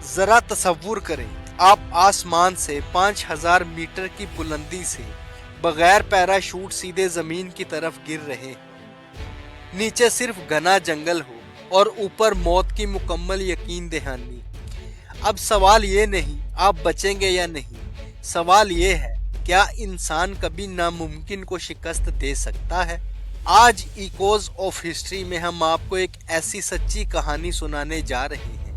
ذرا تصور کریں، آپ آسمان سے 5000 میٹر کی بلندی سے بغیر پیراشوٹ سیدھے زمین کی طرف گر رہے ہیں۔ نیچے صرف گھنا جنگل ہو اور اوپر موت کی مکمل یقین دہانی۔ اب سوال یہ نہیں آپ بچیں گے یا نہیں، سوال یہ ہے کیا انسان کبھی ناممکن کو شکست دے سکتا ہے؟ آج ایکوز آف ہسٹری میں ہم آپ کو ایک ایسی سچی کہانی سنانے جا رہے ہیں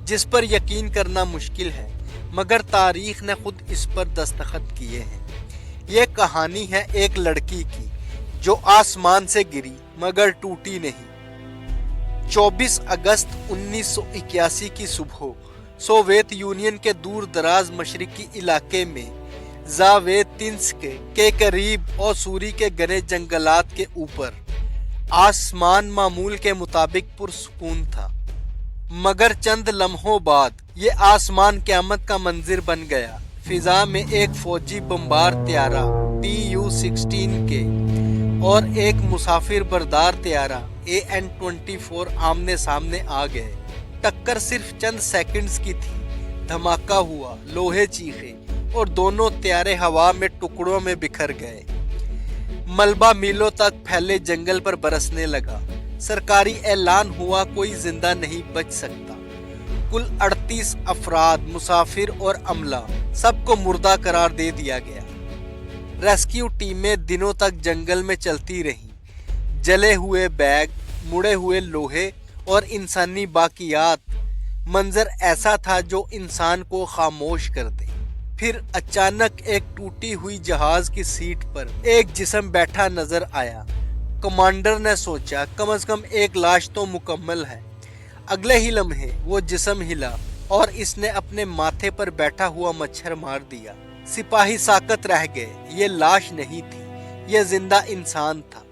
جس پر یقین کرنا مشکل ہے، مگر تاریخ نے خود اس پر دستخط کیے ہیں۔ یہ کہانی ہے ایک لڑکی کی جو آسمان سے گری مگر ٹوٹی نہیں۔ 24 اگست 1981 کی صبح سوویت یونین کے دور دراز مشرقی علاقے میں زاویتنسک کے قریب اوسوری کے گھنے جنگلات کے اوپر آسمان معمول کے مطابق پرسکون تھا، مگر چند لمحوں بعد یہ آسمان قیامت کا منظر بن گیا۔ فضا میں ایک فوجی بمبار طیارہ Tu-16 کے اور ایک مسافر بردار طیارہ AN-24 آمنے سامنے آ گئے۔ ٹکر صرف چند سیکنڈز کی تھی، دھماکہ ہوا، لوہے چیخے اور دونوں طیارے ہوا میں ٹکڑوں میں بکھر گئے۔ ملبہ میلوں تک پھیلے جنگل پر برسنے لگا۔ سرکاری اعلان ہوا کوئی زندہ نہیں بچ سکتا۔ کل 38 افراد، مسافر اور عملہ، سب کو مردہ قرار دے دیا گیا۔ ریسکیو ٹیمیں دنوں تک جنگل میں چلتی رہیں۔ جلے ہوئے بیگ، مڑے ہوئے لوہے اور انسانی باقیات، منظر ایسا تھا جو انسان کو خاموش کر دے۔ پھر اچانک ایک ٹوٹی ہوئی جہاز کی سیٹ پر ایک جسم بیٹھا نظر آیا۔ کمانڈر نے سوچا کم از کم ایک لاش تو مکمل ہے۔ اگلے ہی لمحے وہ جسم ہلا اور اس نے اپنے ماتھے پر بیٹھا ہوا مچھر مار دیا۔ سپاہی ساکت رہ گئے، یہ لاش نہیں تھی، یہ زندہ انسان تھا۔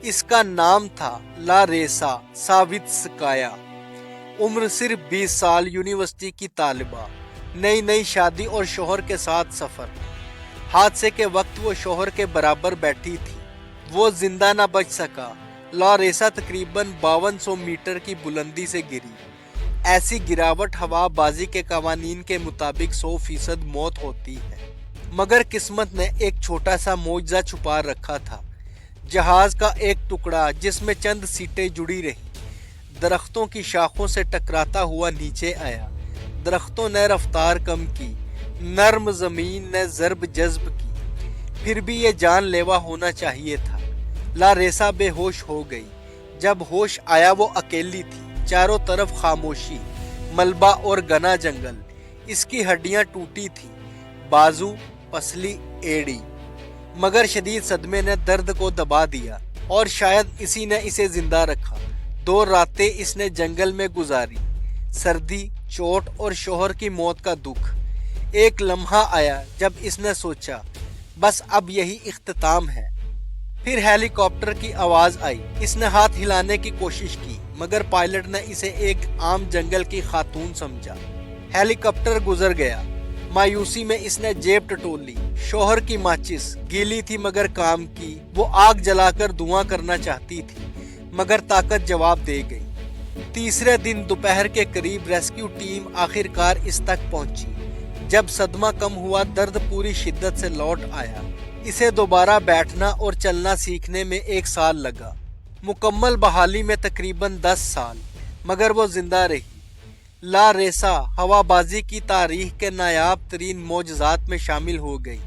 اس کا نام تھا لاریسا ساویتسکایا، عمر صرف 20 سال، یونیورسٹی کی طالبہ، نئی شادی اور شوہر کے ساتھ سفر۔ حادثے کے وقت وہ شوہر کے برابر بیٹھی تھی۔ وہ زندہ نہ بچ سکا۔ لاریسا تقریباً 5200 میٹر کی بلندی سے گری۔ ایسی گراوٹ ہوا بازی کے قوانین کے مطابق 100% موت ہوتی ہے، مگر قسمت نے ایک چھوٹا سا معجزہ چھپا رکھا تھا۔ جہاز کا ایک ٹکڑا جس میں چند سیٹیں جڑی رہیں، درختوں کی شاخوں سے ٹکراتا ہوا نیچے آیا۔ درختوں نے رفتار کم کی، نرم زمین نے ضرب جذب کی، پھر بھی یہ جان لیوا ہونا چاہیے تھا۔ لاریسا بے ہوش ہو گئی۔ جب ہوش آیا وہ اکیلی تھی، چاروں طرف خاموشی، ملبہ اور گھنا جنگل۔ اس کی ہڈیاں ٹوٹی تھیں، بازو، پسلی، ایڑی، مگر شدید صدمے نے درد کو دبا دیا اور شاید اسی نے اسے زندہ رکھا۔ 2 راتیں اس نے جنگل میں گزاری، سردی، چوٹ اور شوہر کی موت کا دکھ۔ ایک لمحہ آیا جب اس نے سوچا بس اب یہی اختتام ہے۔ پھر ہیلی کاپٹر کی آواز آئی۔ اس نے ہاتھ ہلانے کی کوشش کی، مگر پائلٹ نے اسے ایک عام جنگل کی خاتون سمجھا۔ ہیلی کاپٹر گزر گیا۔ مایوسی میں اس نے جیب ٹٹولی۔ شوہر کی ماچس گیلی تھی مگر کام کی۔ وہ آگ جلا کر دھواں کرنا چاہتی تھی، مگر طاقت جواب دے گئی۔ تیسرے دن دوپہر کے قریب ریسکیو ٹیم آخر کار اس تک پہنچی۔ جب صدمہ کم ہوا، درد پوری شدت سے لوٹ آیا۔ اسے دوبارہ بیٹھنا اور چلنا سیکھنے میں 1 سال لگا، مکمل بحالی میں تقریباً 10 سال، مگر وہ زندہ رہی۔ لاریسا ہوا بازی کی تاریخ کے نایاب ترین معجزات میں شامل ہو گئی۔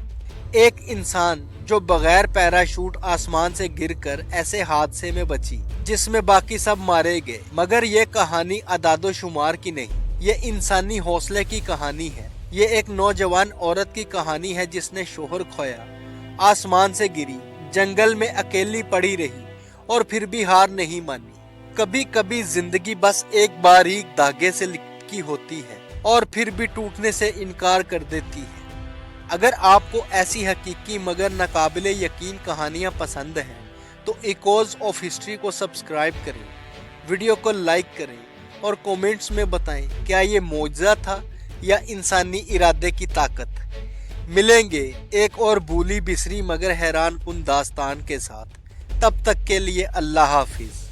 ایک انسان جو بغیر پیراشوٹ آسمان سے گر کر ایسے حادثے میں بچی جس میں باقی سب مارے گئے۔ مگر یہ کہانی اعداد و شمار کی نہیں، یہ انسانی حوصلے کی کہانی ہے۔ یہ ایک نوجوان عورت کی کہانی ہے جس نے شوہر کھویا، آسمان سے گری، جنگل میں اکیلی پڑی رہی اور پھر بھی ہار نہیں مانی۔ کبھی کبھی زندگی بس ایک باریک دھاگے سے لپٹی ہوتی ہے اور پھر بھی ٹوٹنے سے انکار کر دیتی ہے۔ اگر آپ کو ایسی حقیقی مگر ناقابل یقین کہانیاں پسند ہیں تو ایکوز آف ہسٹری کو سبسکرائب کریں، ویڈیو کو لائک کریں اور کومنٹس میں بتائیں کیا یہ معجزہ تھا یا انسانی ارادے کی طاقت۔ ملیں گے ایک اور بھولی بسری مگر حیران کن داستان کے ساتھ۔ تب تک کے لیے اللہ حافظ۔